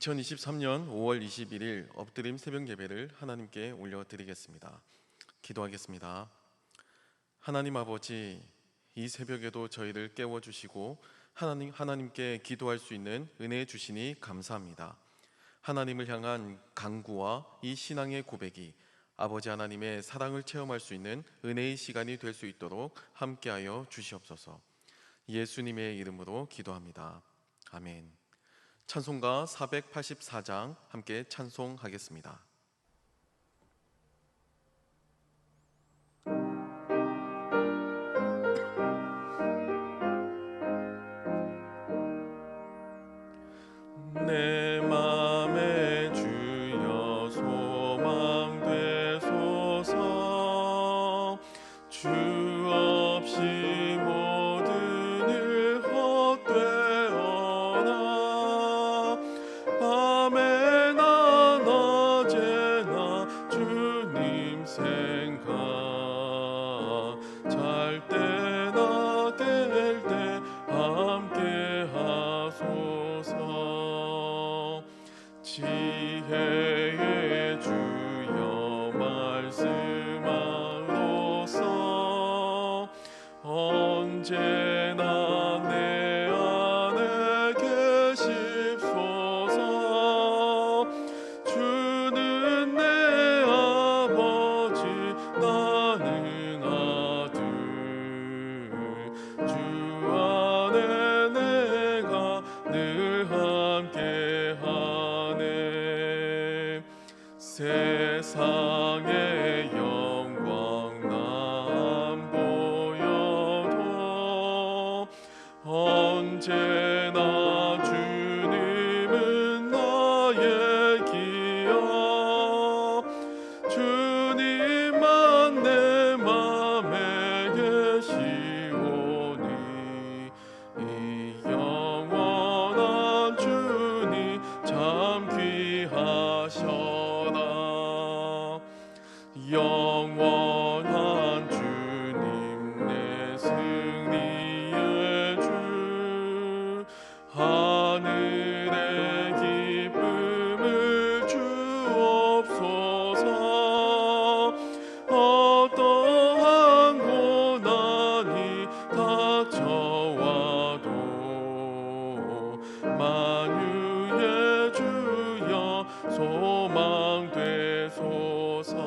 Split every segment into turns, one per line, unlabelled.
2023년 5월 21일 엎드림 새벽 예배를 하나님께 올려드리겠습니다. 기도하겠습니다. 하나님 아버지, 이 새벽에도 저희를 깨워주시고 하나님께 기도할 수 있는 은혜 주시니 감사합니다. 하나님을 향한 간구와 이 신앙의 고백이 아버지 하나님의 사랑을 체험할 수 있는 은혜의 시간이 될 수 있도록 함께하여 주시옵소서. 예수님의 이름으로 기도합니다. 아멘. 찬송가 484장 함께 찬송하겠습니다. 내 맘에 주여 소망 되소서. 주 없이 모든 일 헛되어라. 밤에나 낮에나 주님 생각, 잘 때나 깰 때 함께 하소서. 지혜의 주여 말씀하로서 언제나 내 안에 계십소서. 주는 내 아버지 나는 아들, 주 안에 내가 늘 함께하네. 세상의 영광 난 보여도 언제나 주님은 나의 기억. 주님만 내 맘에 계시오니 이 영원한 주님 참 귀하셔라. 영원한 주님 내 승리의 주, 하늘의 기쁨을 주옵소서. 어떠한 고난이 닥쳐와도 만유의 주여 소망 되소서.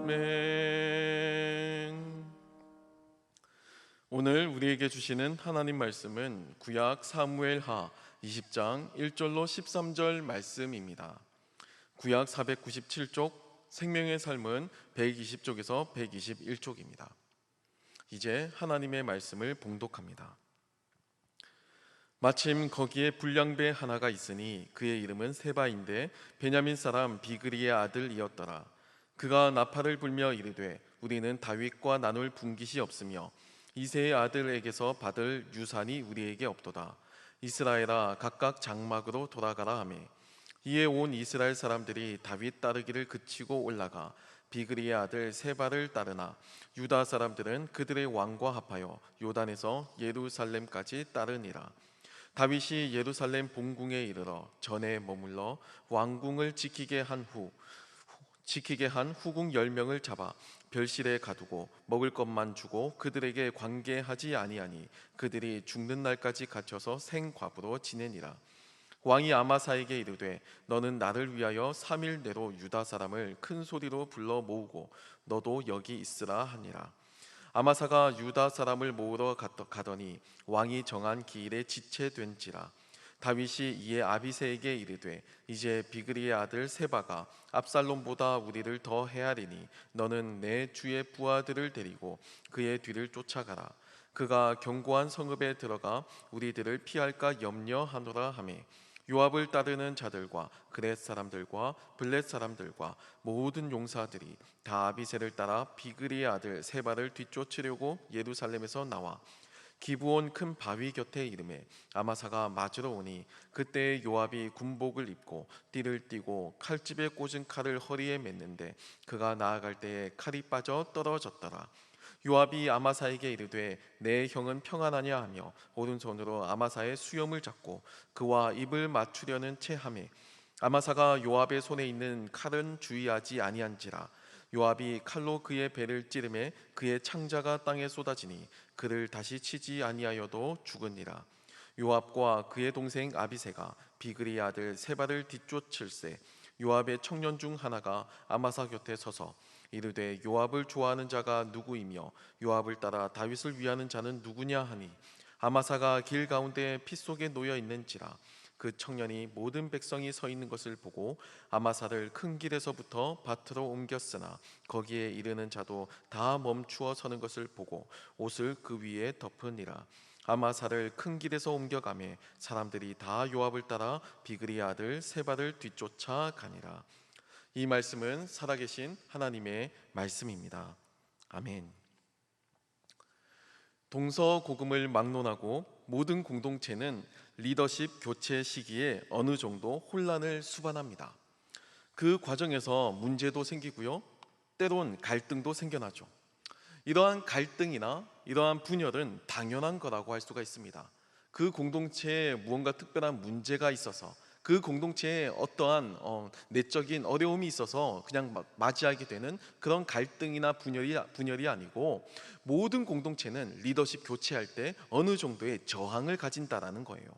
아멘. 오늘 우리에게 주시는 하나님 말씀은 구약 사무엘하 20장 1절로 13절 말씀입니다. 구약 497쪽, 생명의 삶은 120쪽에서 121쪽입니다. 이제 하나님의 말씀을 봉독합니다. 마침 거기에 불량배 하나가 있으니 그의 이름은 세바인데 베냐민 사람 비그리의 아들이었더라. 그가 나팔을 불며 이르되 우리는 다윗과 나눌 분깃이 없으며 이새의 아들에게서 받을 유산이 우리에게 없도다. 이스라엘아 각각 장막으로 돌아가라 하매, 이에 온 이스라엘 사람들이 다윗 따르기를 그치고 올라가 비그리의 아들 세바를 따르나 유다 사람들은 그들의 왕과 합하여 요단에서 예루살렘까지 따르니라. 다윗이 예루살렘 본궁에 이르러 전에 머물러 왕궁을 지키게 한 후궁 10명을 잡아 별실에 가두고 먹을 것만 주고 그들에게 관계하지 아니하니 그들이 죽는 날까지 갇혀서 생과부로 지내니라. 왕이 아마사에게 이르되 너는 나를 위하여 3일 내로 유다 사람을 큰 소리로 불러 모으고 너도 여기 있으라 하니라. 아마사가 유다 사람을 모으러 가더니 왕이 정한 기일에 지체된지라. 다윗이 이에 아비새에게 이르되 이제 비그리의 아들 세바가 압살롬보다 우리를 더 헤아리니 너는 내 주의 부하들을 데리고 그의 뒤를 쫓아가라. 그가 견고한 성읍에 들어가 우리들을 피할까 염려하노라 하매, 요압을 따르는 자들과 그렛 사람들과 블렛 사람들과 모든 용사들이 다 아비새를 따라 비그리의 아들 세바를 뒤쫓으려고 예루살렘에서 나와 기브온 큰 바위 곁에 이르매 아마사가 맞으러 오니 그때 요압이 군복을 입고 띠를 띠고 칼집에 꽂은 칼을 허리에 맸는데 그가 나아갈 때에 칼이 빠져 떨어졌더라. 요압이 아마사에게 이르되 내 형은 평안하냐 하며 오른손으로 아마사의 수염을 잡고 그와 입을 맞추려는 체하매 아마사가 요압의 손에 있는 칼은 주의하지 아니한지라. 요압이 칼로 그의 배를 찌르매 그의 창자가 땅에 쏟아지니 그를 다시 치지 아니하여도 죽으니라. 요압과 그의 동생 아비새가 비그리 아들 세바를 뒤쫓을세 요압의 청년 중 하나가 아마사 곁에 서서 이르되 요압을 좋아하는 자가 누구이며 요압을 따라 다윗을 위하는 자는 누구냐 하니 아마사가 길 가운데 피 속에 놓여 있는지라. 그 청년이 모든 백성이 서 있는 것을 보고 아마사를 큰 길에서부터 밭으로 옮겼으나 거기에 이르는 자도 다 멈추어 서는 것을 보고 옷을 그 위에 덮으니라. 아마사를 큰 길에서 옮겨가매 사람들이 다 요압을 따라 비그리 아들 세바를 뒤쫓아 가니라. 이 말씀은 살아계신 하나님의 말씀입니다. 아멘. 동서고금을 막론하고 모든 공동체는 리더십 교체 시기에 어느 정도 혼란을 수반합니다. 그 과정에서 문제도 생기고요, 때론 갈등도 생겨나죠. 이러한 갈등이나 이러한 분열은 당연한 거라고 할 수가 있습니다. 그 공동체에 무언가 특별한 문제가 있어서 그 공동체에 어떠한 내적인 어려움이 있어서 그냥 맞이하게 되는 그런 갈등이나 분열이 아니고, 모든 공동체는 리더십 교체할 때 어느 정도의 저항을 가진다라는 거예요.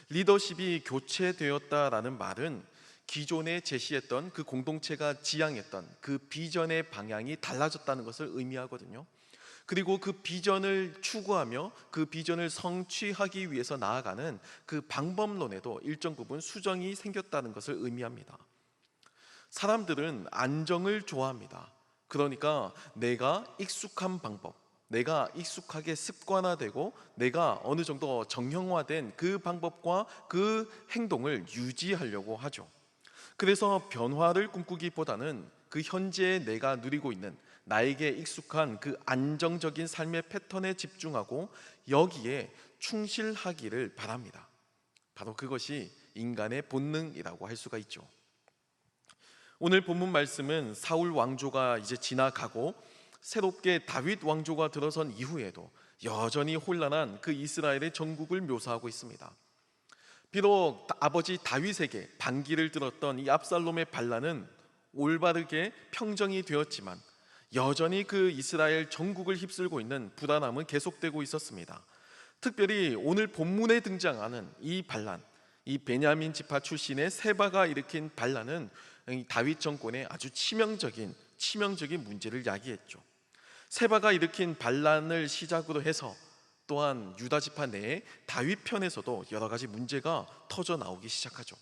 리더십이 교체되었다라는 말은 기존에 제시했던 그 공동체가 지향했던 그 비전의 방향이 달라졌다는 것을 의미하거든요. 그리고 그 비전을 추구하며 그 비전을 성취하기 위해서 나아가는 그 방법론에도 일정 부분 수정이 생겼다는 것을 의미합니다. 사람들은 안정을 좋아합니다. 그러니까 내가 익숙한 방법, 내가 익숙하게 습관화되고 내가 어느 정도 정형화된 그 방법과 그 행동을 유지하려고 하죠. 그래서 변화를 꿈꾸기보다는 그 현재의 내가 누리고 있는 나에게 익숙한 그 안정적인 삶의 패턴에 집중하고 여기에 충실하기를 바랍니다. 바로 그것이 인간의 본능이라고 할 수가 있죠. 오늘 본문 말씀은 사울 왕조가 이제 지나가고 새롭게 다윗 왕조가 들어선 이후에도 여전히 혼란한 그 이스라엘의 정국을 묘사하고 있습니다. 비록 아버지 다윗에게 반기를 들었던 이 압살롬의 반란은 올바르게 평정이 되었지만 여전히 그 이스라엘 전국을 휩쓸고 있는 불안함은 계속되고 있었습니다. 특별히 오늘 본문에 등장하는 이 반란, 이 베냐민 지파 출신의 세바가 일으킨 반란은 다윗 정권의 아주 치명적인 문제를 야기했죠. 세바가 일으킨 반란을 시작으로 해서 또한 유다 지파 내에 다윗 편에서도 여러 가지 문제가 터져 나오기 시작하죠.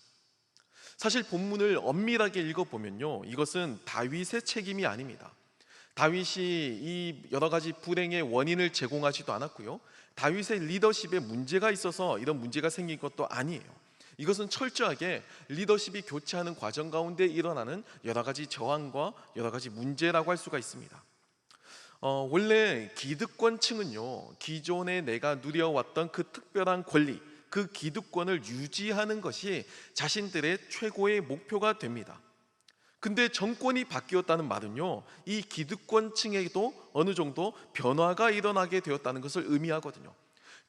사실 본문을 엄밀하게 읽어보면요, 이것은 다윗의 책임이 아닙니다. 다윗이 이 여러 가지 불행의 원인을 제공하지도 않았고요, 다윗의 리더십에 문제가 있어서 이런 문제가 생긴 것도 아니에요. 이것은 철저하게 리더십이 교체하는 과정 가운데 일어나는 여러 가지 저항과 여러 가지 문제라고 할 수가 있습니다. 원래 기득권층은요, 기존에 내가 누려왔던 그 특별한 권리, 그 기득권을 유지하는 것이 자신들의 최고의 목표가 됩니다. 근데 정권이 바뀌었다는 말은요, 이 기득권층에도 어느 정도 변화가 일어나게 되었다는 것을 의미하거든요.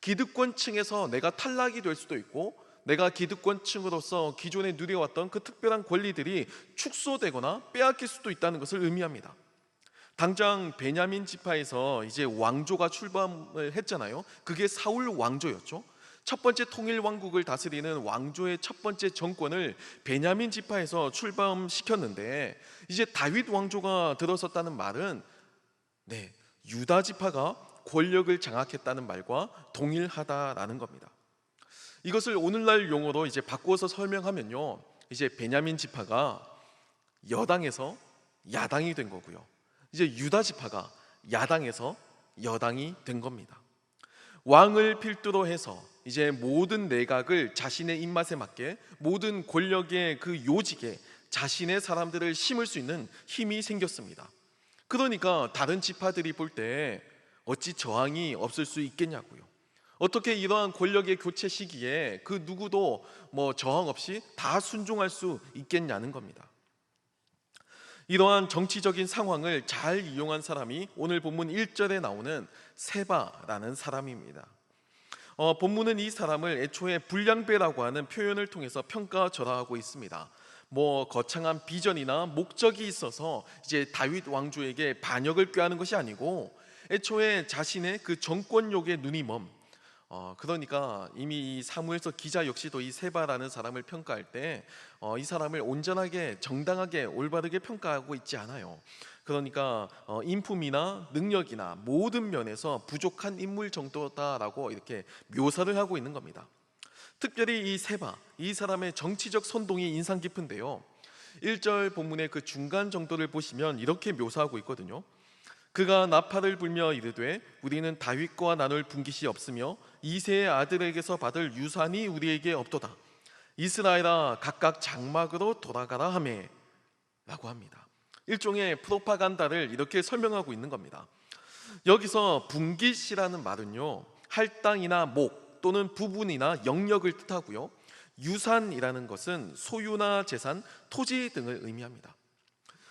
기득권층에서 내가 탈락이 될 수도 있고, 내가 기득권층으로서 기존에 누려왔던 그 특별한 권리들이 축소되거나 빼앗길 수도 있다는 것을 의미합니다. 당장 베냐민 지파에서 이제 왕조가 출범을 했잖아요. 그게 사울 왕조였죠. 첫 번째 통일 왕국을 다스리는 왕조의 첫 번째 정권을 베냐민 지파에서 출범시켰는데, 이제 다윗 왕조가 들어섰다는 말은 유다 지파가 권력을 장악했다는 말과 동일하다라는 겁니다. 이것을 오늘날 용어로 이제 바꾸어서 설명하면요, 이제 베냐민 지파가 여당에서 야당이 된 거고요, 이제 유다 지파가 야당에서 여당이 된 겁니다. 왕을 필두로 해서 이제 모든 내각을 자신의 입맛에 맞게, 모든 권력의 그 요직에 자신의 사람들을 심을 수 있는 힘이 생겼습니다. 그러니까 다른 지파들이 볼 때 어찌 저항이 없을 수 있겠냐고요. 어떻게 이러한 권력의 교체 시기에 그 누구도 저항 없이 다 순종할 수 있겠냐는 겁니다. 이러한 정치적인 상황을 잘 이용한 사람이 오늘 본문 1절에 나오는 세바라는 사람입니다. 본문은 이 사람을 애초에 불량배라고 하는 표현을 통해서 평가절하하고 있습니다. 거창한 비전이나 목적이 있어서 이제 다윗 왕조에게 반역을 꾀하는 것이 아니고 애초에 자신의 그 정권욕에 눈이 그러니까 이미 이 사무엘서 기자 역시도 이 세바라는 사람을 평가할 때 이 사람을 온전하게 정당하게 올바르게 평가하고 있지 않아요. 그러니까 인품이나 능력이나 모든 면에서 부족한 인물 정도다라고 이렇게 묘사를 하고 있는 겁니다. 특별히 이 세바, 이 사람의 정치적 선동이 인상 깊은데요, 1절 본문의 그 중간 정도를 보시면 이렇게 묘사하고 있거든요. 그가 나팔을 불며 이르되 우리는 다윗과 나눌 분깃이 없으며 이새의 아들에게서 받을 유산이 우리에게 없도다. 이스라엘아 각각 장막으로 돌아가라 하매 라고 합니다. 일종의 프로파간다를 이렇게 설명하고 있는 겁니다. 여기서 분깃이라는 말은요, 할당이나 목 또는 부분이나 영역을 뜻하고요, 유산이라는 것은 소유나 재산, 토지 등을 의미합니다.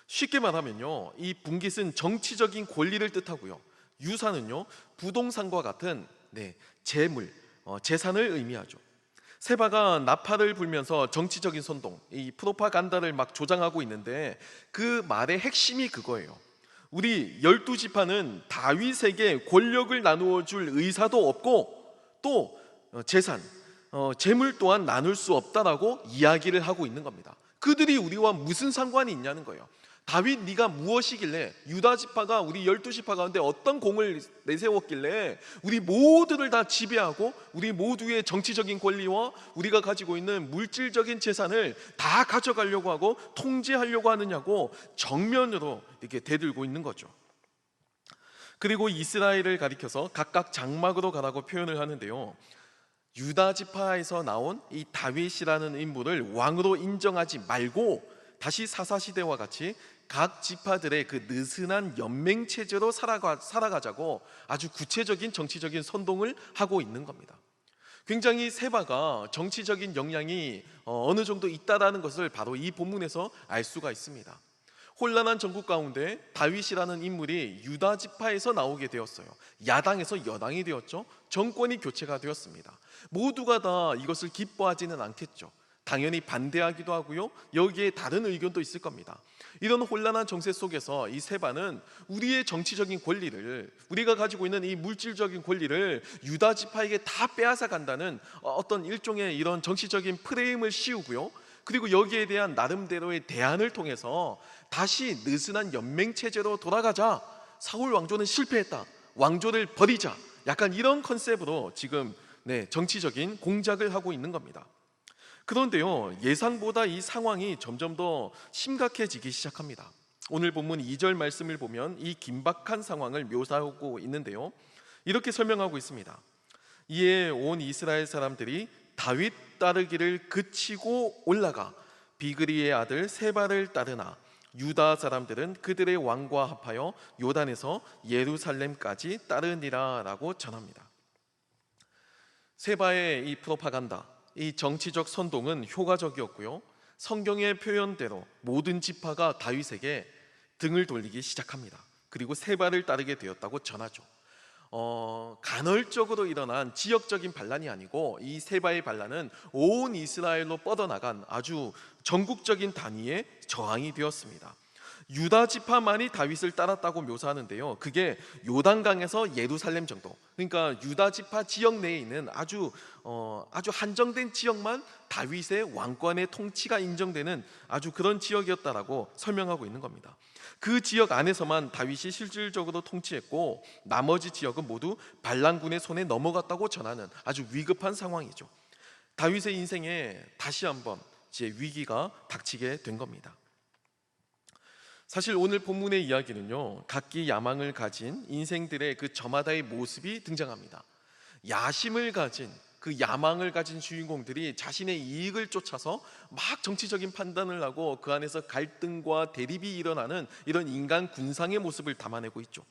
쉽게 말하면요, 이 분깃은 정치적인 권리를 뜻하고요, 유산은요 부동산과 같은 재물, 재산을 의미하죠. 세바가 나팔을 불면서 정치적인 선동, 이 프로파간다를 막 조장하고 있는데 그 말의 핵심이 그거예요. 우리 12지파는 다윗에게 권력을 나누어 줄 의사도 없고 또 재산, 재물 또한 나눌 수 없다라고 이야기를 하고 있는 겁니다. 그들이 우리와 무슨 상관이 있냐는 거예요. 다윗 네가 무엇이길래, 유다 지파가 우리 12지파 가운데 어떤 공을 내세웠길래 우리 모두를 다 지배하고 우리 모두의 정치적인 권리와 우리가 가지고 있는 물질적인 재산을 다 가져가려고 하고 통제하려고 하느냐고 정면으로 이렇게 대들고 있는 거죠. 그리고 이스라엘을 가리켜서 각각 장막으로 가라고 표현을 하는데요, 유다 지파에서 나온 이 다윗이라는 인물을 왕으로 인정하지 말고 다시 사사시대와 같이 각 지파들의 그 느슨한 연맹 체제로 살아가자고 아주 구체적인 정치적인 선동을 하고 있는 겁니다. 굉장히 세바가 정치적인 역량이 어느 정도 있다라는 것을 바로 이 본문에서 알 수가 있습니다. 혼란한 정국 가운데 다윗이라는 인물이 유다 지파에서 나오게 되었어요. 야당에서 여당이 되었죠. 정권이 교체가 되었습니다. 모두가 다 이것을 기뻐하지는 않겠죠. 당연히 반대하기도 하고요, 여기에 다른 의견도 있을 겁니다. 이런 혼란한 정세 속에서 이 세바는 우리의 정치적인 권리를, 우리가 가지고 있는 이 물질적인 권리를 유다 지파에게 다 빼앗아 간다는 어떤 일종의 이런 정치적인 프레임을 씌우고요, 그리고 여기에 대한 나름대로의 대안을 통해서 다시 느슨한 연맹 체제로 돌아가자, 사울 왕조는 실패했다, 왕조를 버리자, 약간 이런 컨셉으로 지금 정치적인 공작을 하고 있는 겁니다. 그런데요, 예상보다 이 상황이 점점 더 심각해지기 시작합니다. 오늘 본문 2절 말씀을 보면 이 긴박한 상황을 묘사하고 있는데요, 이렇게 설명하고 있습니다. 이에 온 이스라엘 사람들이 다윗 따르기를 그치고 올라가 비그리의 아들 세바를 따르나 유다 사람들은 그들의 왕과 합하여 요단에서 예루살렘까지 따르니라 라고 전합니다. 세바의 이 프로파간다, 이 정치적 선동은 효과적이었고요, 성경의 표현대로 모든 지파가 다윗에게 등을 돌리기 시작합니다. 그리고 세바를 따르게 되었다고 전하죠. 간헐적으로 일어난 지역적인 반란이 아니고 이 세바의 반란은 온 이스라엘로 뻗어나간 아주 전국적인 단위의 저항이 되었습니다. 유다 지파만이 다윗을 따랐다고 묘사하는데요, 그게 요단강에서 예루살렘 정도, 그러니까 유다 지파 지역 내에 있는 아주 한정된 지역만 다윗의 왕권의 통치가 인정되는 아주 그런 지역이었다라고 설명하고 있는 겁니다. 그 지역 안에서만 다윗이 실질적으로 통치했고 나머지 지역은 모두 반란군의 손에 넘어갔다고 전하는 아주 위급한 상황이죠. 다윗의 인생에 다시 한번 이제 위기가 닥치게 된 겁니다. 사실 오늘 본문의 이야기는요, 각기 야망을 가진 인생들의 그 저마다의 모습이 등장합니다. 야심을 가진, 그 야망을 가진 주인공들이 자신의 이익을 쫓아서 막 정치적인 판단을 하고 그 안에서 갈등과 대립이 일어나는 이런 인간 군상의 모습을 담아내고 있죠.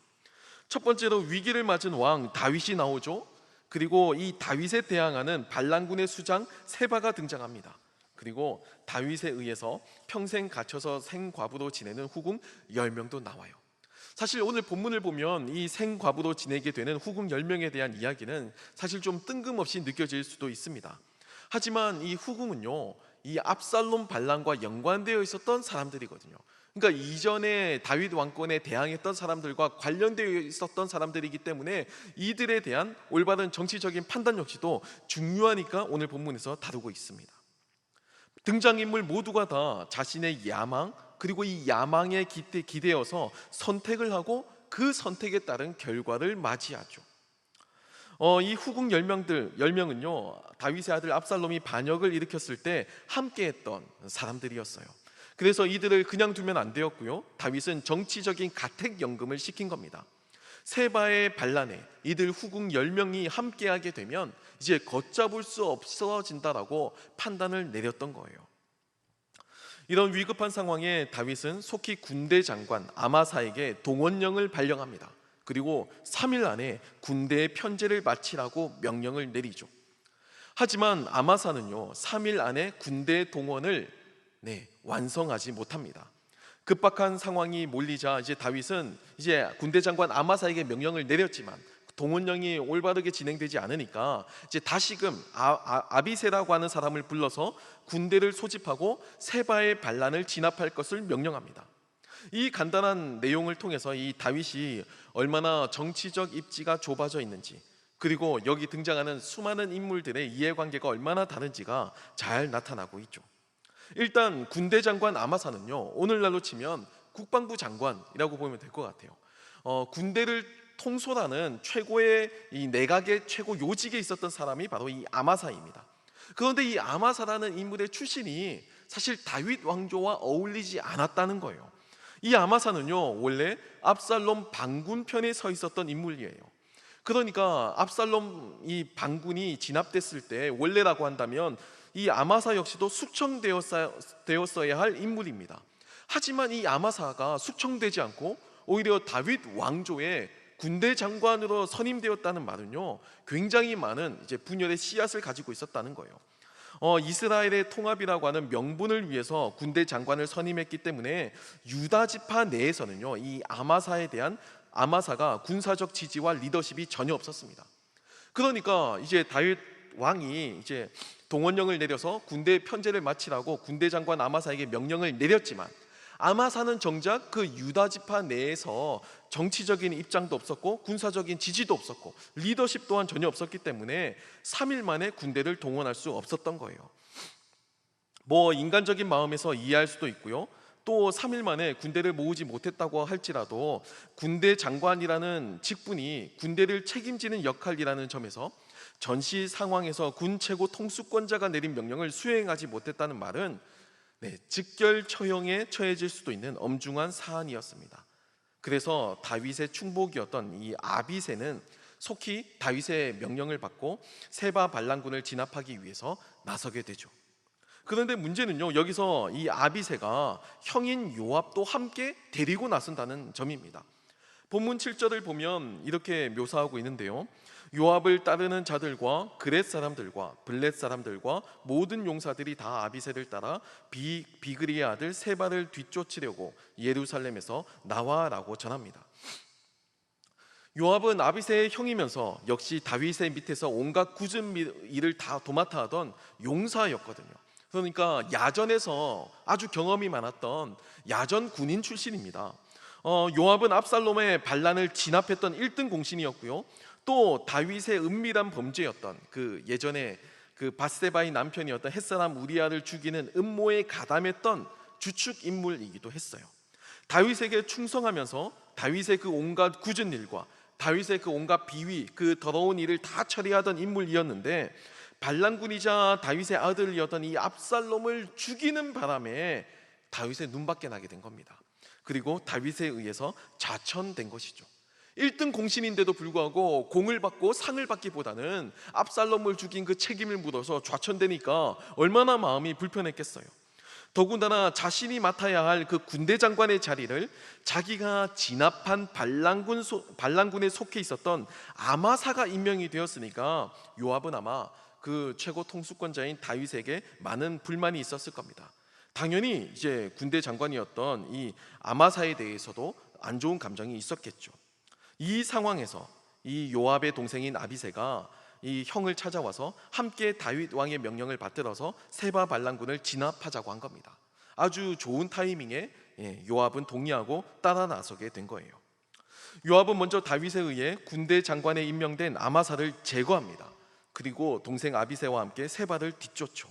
첫 번째로 위기를 맞은 왕 다윗이 나오죠. 그리고 이 다윗에 대항하는 반란군의 수장 세바가 등장합니다. 그리고 다윗에 의해서 평생 갇혀서 생과부로 지내는 후궁 10명도 나와요. 사실 오늘 본문을 보면 이 생과부로 지내게 되는 후궁 10명에 대한 이야기는 사실 좀 뜬금없이 느껴질 수도 있습니다. 하지만 이 후궁은요, 이 압살롬 반란과 연관되어 있었던 사람들이거든요. 그러니까 이전에 다윗 왕권에 대항했던 사람들과 관련되어 있었던 사람들이기 때문에 이들에 대한 올바른 정치적인 판단 역시도 중요하니까 오늘 본문에서 다루고 있습니다. 등장인물 모두가 다 자신의 야망, 그리고 이 야망에 기대어서 선택을 하고 그 선택에 따른 결과를 맞이하죠. 이 후궁 10명은요, 다윗의 아들 압살롬이 반역을 일으켰을 때 함께했던 사람들이었어요. 그래서 이들을 그냥 두면 안 되었고요, 다윗은 정치적인 가택연금을 시킨 겁니다. 세바의 반란에 이들 후궁 10명이 함께하게 되면 이제 걷잡을 수 없어진다라고 판단을 내렸던 거예요. 이런 위급한 상황에 다윗은 속히 군대 장관 아마사에게 동원령을 발령합니다. 그리고 3일 안에 군대의 편제를 마치라고 명령을 내리죠. 하지만 아마사는요, 3일 안에 군대 동원을 완성하지 못합니다. 급박한 상황이 몰리자 이제 다윗은 이제 군대 장관 아마사에게 명령을 내렸지만 동원령이 올바르게 진행되지 않으니까 이제 다시금 아비새라고 하는 사람을 불러서 군대를 소집하고 세바의 반란을 진압할 것을 명령합니다. 이 간단한 내용을 통해서 이 다윗이 얼마나 정치적 입지가 좁아져 있는지, 그리고 여기 등장하는 수많은 인물들의 이해관계가 얼마나 다른지가 잘 나타나고 있죠. 일단 군대 장관 아마사는요, 오늘날로 치면 국방부 장관이라고 보면 될 것 같아요. 군대를 통솔하는 최고의 이 내각의 최고 요직에 있었던 사람이 바로 이 아마사입니다. 그런데 이 아마사라는 인물의 출신이 사실 다윗 왕조와 어울리지 않았다는 거예요. 이 아마사는요, 원래 압살롬 반군 편에 서 있었던 인물이에요. 그러니까 압살롬 이 반군이 진압됐을 때 원래라고 한다면 이 아마사 역시도 숙청되었어야 할 인물입니다. 하지만 이 아마사가 숙청되지 않고 오히려 다윗 왕조의 군대 장관으로 선임되었다는 말은요, 굉장히 많은 이제 분열의 씨앗을 가지고 있었다는 거예요. 이스라엘의 통합이라고 하는 명분을 위해서 군대 장관을 선임했기 때문에 유다 지파 내에서는요, 이 아마사가 군사적 지지와 리더십이 전혀 없었습니다. 그러니까 이제 다윗 왕이 이제 동원령을 내려서 군대 편제를 마치라고 군대 장관 아마사에게 명령을 내렸지만 아마사는 정작 그 유다 지파 내에서 정치적인 입장도 없었고 군사적인 지지도 없었고 리더십 또한 전혀 없었기 때문에 3일 만에 군대를 동원할 수 없었던 거예요. 뭐 인간적인 마음에서 이해할 수도 있고요, 또 3일 만에 군대를 모으지 못했다고 할지라도 군대 장관이라는 직분이 군대를 책임지는 역할이라는 점에서 전시 상황에서 군 최고 통수권자가 내린 명령을 수행하지 못했다는 말은 직결 처형에 처해질 수도 있는 엄중한 사안이었습니다. 그래서 다윗의 충복이었던 이 아비새는 속히 다윗의 명령을 받고 세바 반란군을 진압하기 위해서 나서게 되죠. 그런데 문제는요, 여기서 이 아비새가 형인 요압도 함께 데리고 나선다는 점입니다. 본문 7절을 보면 이렇게 묘사하고 있는데요, 요압을 따르는 자들과 그렛 사람들과 블렛 사람들과 모든 용사들이 다 아비새를 따라 비그리의 아들 세바를 뒤쫓으려고 예루살렘에서 나와라고 전합니다. 요압은 아비새의 형이면서 역시 다윗의 밑에서 온갖 굳은 일을 다 도맡아 하던 용사였거든요. 그러니까 야전에서 아주 경험이 많았던 야전 군인 출신입니다. 요압은 압살롬의 반란을 진압했던 1등 공신이었고요, 또 다윗의 은밀한 범죄였던 그 예전에 그 밧세바의 남편이었던 햇사람 우리아를 죽이는 음모에 가담했던 주축 인물이기도 했어요. 다윗에게 충성하면서 다윗의 그 온갖 굳은 일과 다윗의 그 온갖 비위, 그 더러운 일을 다 처리하던 인물이었는데 반란군이자 다윗의 아들이었던 이 압살롬을 죽이는 바람에 다윗의 눈밖에 나게 된 겁니다. 그리고 다윗에 의해서 좌천된 것이죠. 1등 공신인데도 불구하고 공을 받고 상을 받기보다는 압살롬을 죽인 그 책임을 묻어서 좌천되니까 얼마나 마음이 불편했겠어요. 더군다나 자신이 맡아야 할 그 군대 장관의 자리를 자기가 진압한 반란군에 속해 있었던 아마사가 임명이 되었으니까 요압은 아마 그 최고 통수권자인 다윗에게 많은 불만이 있었을 겁니다. 당연히 이제 군대 장관이었던 이 아마사에 대해서도 안 좋은 감정이 있었겠죠. 이 상황에서 이 요압의 동생인 아비새가 이 형을 찾아와서 함께 다윗 왕의 명령을 받들어서 세바 반란군을 진압하자고 한 겁니다. 아주 좋은 타이밍에 요압은 동의하고 따라 나서게 된 거예요. 요압은 먼저 다윗에 의해 군대 장관에 임명된 아마사를 제거합니다. 그리고 동생 아비새와 함께 세바를 뒤쫓죠.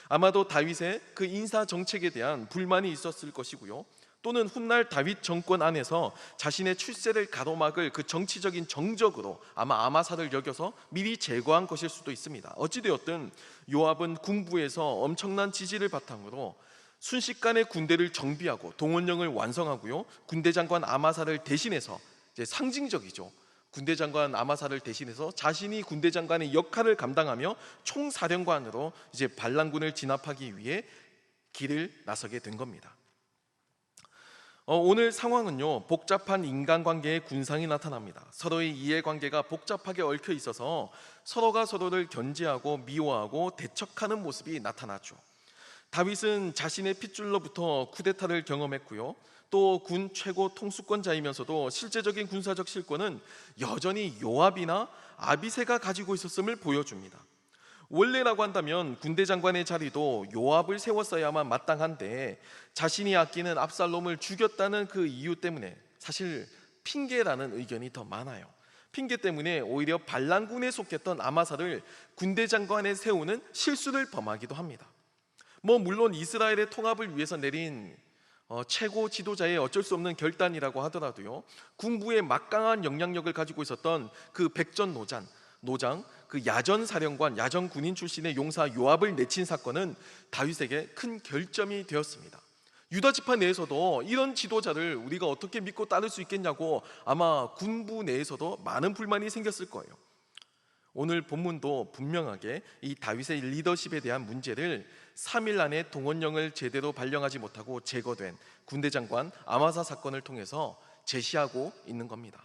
아마도 다윗의 그 인사 정책에 대한 불만이 있었을 것이고요. 또는 훗날 다윗 정권 안에서 자신의 출세를 가로막을 그 정치적인 정적으로 아마 아마사를 여겨서 미리 제거한 것일 수도 있습니다. 어찌되었든 요압은 군부에서 엄청난 지지를 바탕으로 순식간에 군대를 정비하고 동원령을 완성하고요. 군대 장관 아마사를 대신해서 이제 상징적이죠. 군대 장관 아마사를 대신해서 자신이 군대 장관의 역할을 감당하며 총사령관으로 이제 반란군을 진압하기 위해 길을 나서게 된 겁니다. 오늘 상황은요, 복잡한 인간관계의 군상이 나타납니다. 서로의 이해관계가 복잡하게 얽혀 있어서 서로가 서로를 견제하고 미워하고 대척하는 모습이 나타나죠. 다윗은 자신의 핏줄로부터 쿠데타를 경험했고요. 또 군 최고 통수권자이면서도 실제적인 군사적 실권은 여전히 요압이나 아비새가 가지고 있었음을 보여줍니다. 원래라고 한다면 군대 장관의 자리도 요압을 세웠어야만 마땅한데 자신이 아끼는 압살롬을 죽였다는 그 이유 때문에 사실 핑계라는 의견이 더 많아요. 핑계 때문에 오히려 반란군에 속했던 아마사를 군대 장관에 세우는 실수를 범하기도 합니다. 물론 이스라엘의 통합을 위해서 내린 최고 지도자의 어쩔 수 없는 결단이라고 하더라도요, 군부의 막강한 영향력을 가지고 있었던 그 노장, 그 야전 사령관, 야전 군인 출신의 용사 요압을 내친 사건은 다윗에게 큰 결점이 되었습니다. 유다 지파 내에서도 이런 지도자를 우리가 어떻게 믿고 따를 수 있겠냐고 아마 군부 내에서도 많은 불만이 생겼을 거예요. 오늘 본문도 분명하게 이 다윗의 리더십에 대한 문제를 3일 안에 동원령을 제대로 발령하지 못하고 제거된 군대 장관 아마사 사건을 통해서 제시하고 있는 겁니다.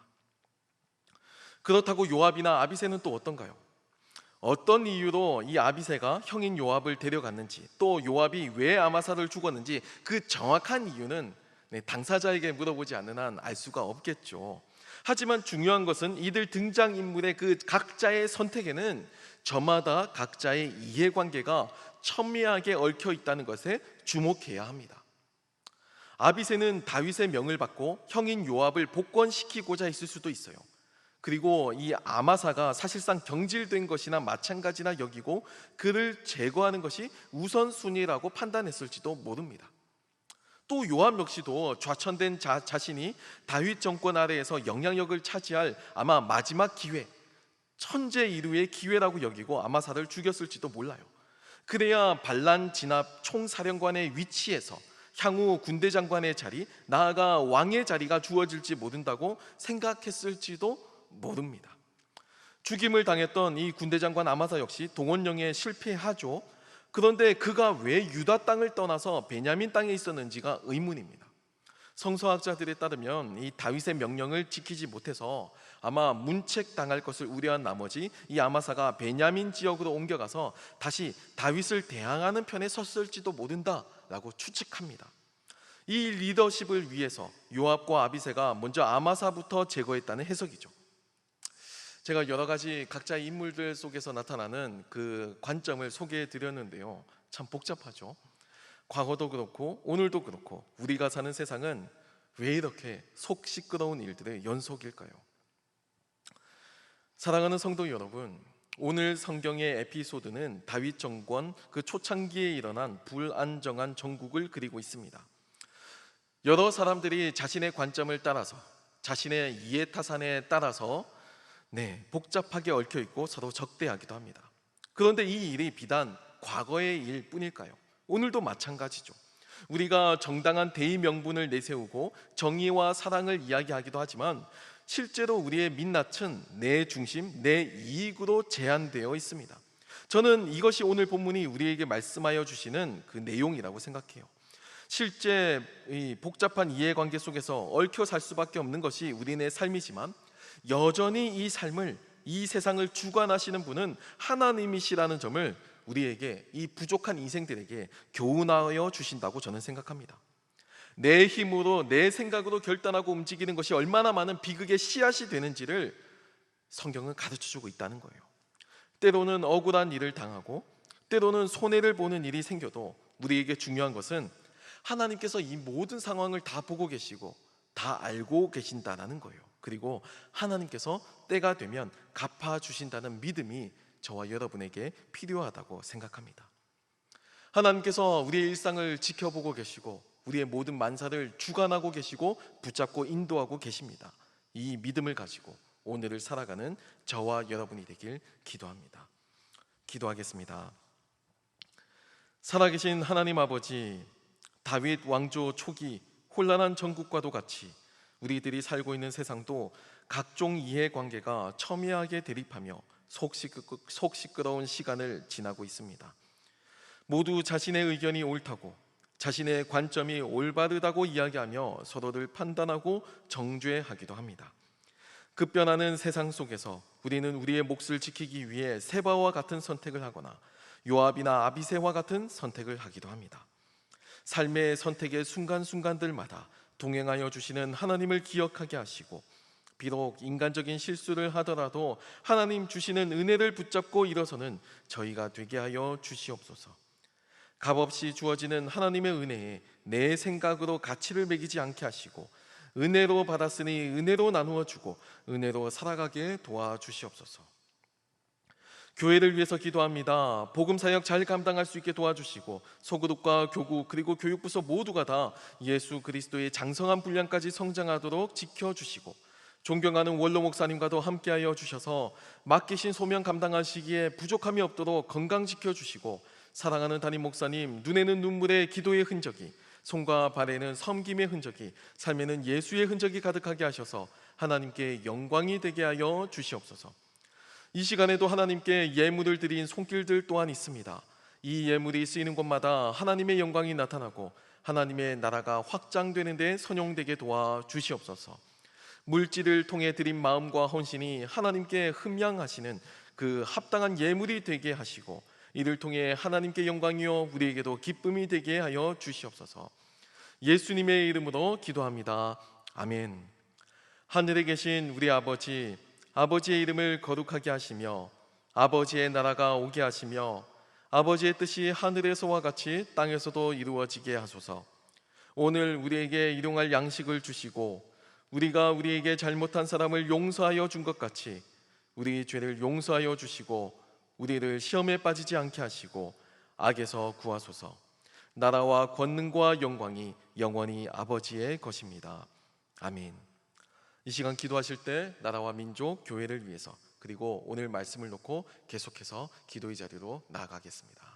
그렇다고 요압이나 아비새는 또 어떤가요? 어떤 이유로 이 아비새가 형인 요압을 데려갔는지, 또 요압이 왜 아마사를 죽었는지 그 정확한 이유는 당사자에게 물어보지 않는 한 알 수가 없겠죠. 하지만 중요한 것은 이들 등장인물의 그 각자의 선택에는 저마다 각자의 이해관계가 첨예하게 얽혀 있다는 것에 주목해야 합니다. 아비새는 다윗의 명을 받고 형인 요압을 복권시키고자 했을 수도 있어요. 그리고 이 아마사가 사실상 경질된 것이나 마찬가지나 여기고 그를 제거하는 것이 우선순위라고 판단했을지도 모릅니다. 또 요압 역시도 좌천된 자신이 다윗 정권 아래에서 영향력을 차지할 아마 마지막 기회, 천재 이루의 기회라고 여기고 아마사를 죽였을지도 몰라요. 그래야 반란 진압 총사령관의 위치에서 향후 군대 장관의 자리, 나아가 왕의 자리가 주어질지 모른다고 생각했을지도 모릅니다. 죽임을 당했던 이 군대 장관 아마사 역시 동원령에 실패하죠. 그런데 그가 왜 유다 땅을 떠나서 베냐민 땅에 있었는지가 의문입니다. 성서학자들에 따르면 이 다윗의 명령을 지키지 못해서 아마 문책당할 것을 우려한 나머지 이 아마사가 베냐민 지역으로 옮겨가서 다시 다윗을 대항하는 편에 섰을지도 모른다라고 추측합니다. 이 리더십을 위해서 요압과 아비새가 먼저 아마사부터 제거했다는 해석이죠. 제가 여러 가지 각자의 인물들 속에서 나타나는 그 관점을 소개해 드렸는데요, 참 복잡하죠. 과거도 그렇고 오늘도 그렇고 우리가 사는 세상은 왜 이렇게 속 시끄러운 일들의 연속일까요? 사랑하는 성도 여러분, 오늘 성경의 에피소드는 다윗 정권 그 초창기에 일어난 불안정한 정국을 그리고 있습니다. 여러 사람들이 자신의 관점을 따라서, 자신의 이해타산에 따라서 복잡하게 얽혀 있고 서로 적대하기도 합니다. 그런데 이 일이 비단 과거의 일뿐일까요? 오늘도 마찬가지죠. 우리가 정당한 대의 명분을 내세우고 정의와 사랑을 이야기하기도 하지만 실제로 우리의 민낯은 내 중심, 내 이익으로 제한되어 있습니다. 저는 이것이 오늘 본문이 우리에게 말씀하여 주시는 그 내용이라고 생각해요. 실제 이 복잡한 이해관계 속에서 얽혀 살 수밖에 없는 것이 우리의 삶이지만 여전히 이 삶을 이 세상을 주관하시는 분은 하나님이시라는 점을 우리에게, 이 부족한 인생들에게 교훈하여 주신다고 저는 생각합니다. 내 힘으로, 내 생각으로 결단하고 움직이는 것이 얼마나 많은 비극의 씨앗이 되는지를 성경은 가르쳐주고 있다는 거예요. 때로는 억울한 일을 당하고 때로는 손해를 보는 일이 생겨도 우리에게 중요한 것은 하나님께서 이 모든 상황을 다 보고 계시고 다 알고 계신다는 거예요. 그리고 하나님께서 때가 되면 갚아주신다는 믿음이 저와 여러분에게 필요하다고 생각합니다. 하나님께서 우리의 일상을 지켜보고 계시고 우리의 모든 만사를 주관하고 계시고 붙잡고 인도하고 계십니다. 이 믿음을 가지고 오늘을 살아가는 저와 여러분이 되길 기도합니다. 기도하겠습니다. 살아계신 하나님 아버지, 다윗 왕조 초기 혼란한 전국과도 같이 우리들이 살고 있는 세상도 각종 이해관계가 첨예하게 대립하며 속 시끄러운 시간을 지나고 있습니다. 모두 자신의 의견이 옳다고, 자신의 관점이 올바르다고 이야기하며 서로를 판단하고 정죄하기도 합니다. 급변하는 세상 속에서 우리는 우리의 몫을 지키기 위해 세바와 같은 선택을 하거나 요압이나 아비새와 같은 선택을 하기도 합니다. 삶의 선택의 순간순간들마다 동행하여 주시는 하나님을 기억하게 하시고, 비록 인간적인 실수를 하더라도 하나님 주시는 은혜를 붙잡고 일어서는 저희가 되게 하여 주시옵소서. 값없이 주어지는 하나님의 은혜에 내 생각으로 가치를 매기지 않게 하시고, 은혜로 받았으니 은혜로 나누어 주고 은혜로 살아가게 도와주시옵소서. 교회를 위해서 기도합니다. 복음 사역 잘 감당할 수 있게 도와주시고, 소그룹과 교구 그리고 교육부서 모두가 다 예수 그리스도의 장성한 분량까지 성장하도록 지켜주시고, 존경하는 원로 목사님과도 함께하여 주셔서 맡기신 소명 감당하시기에 부족함이 없도록 건강 지켜주시고, 사랑하는 담임 목사님, 눈에는 눈물의 기도의 흔적이, 손과 발에는 섬김의 흔적이, 삶에는 예수의 흔적이 가득하게 하셔서 하나님께 영광이 되게 하여 주시옵소서. 이 시간에도 하나님께 예물을 드린 손길들 또한 있습니다. 이 예물이 쓰이는 곳마다 하나님의 영광이 나타나고 하나님의 나라가 확장되는 데 선용되게 도와주시옵소서. 물질을 통해 드린 마음과 헌신이 하나님께 흠양하시는 그 합당한 예물이 되게 하시고, 이를 통해 하나님께 영광이요 우리에게도 기쁨이 되게 하여 주시옵소서. 예수님의 이름으로 기도합니다. 아멘. 하늘에 계신 우리 아버지, 아버지의 이름을 거룩하게 하시며 아버지의 나라가 오게 하시며 아버지의 뜻이 하늘에서와 같이 땅에서도 이루어지게 하소서. 오늘 우리에게 일용할 양식을 주시고, 우리가 우리에게 잘못한 사람을 용서하여 준 것 같이 우리 죄를 용서하여 주시고, 우리를 시험에 빠지지 않게 하시고 악에서 구하소서. 나라와 권능과 영광이 영원히 아버지의 것입니다. 아멘. 이 시간 기도하실 때 나라와 민족, 교회를 위해서, 그리고 오늘 말씀을 놓고 계속해서 기도의 자리로 나아가겠습니다.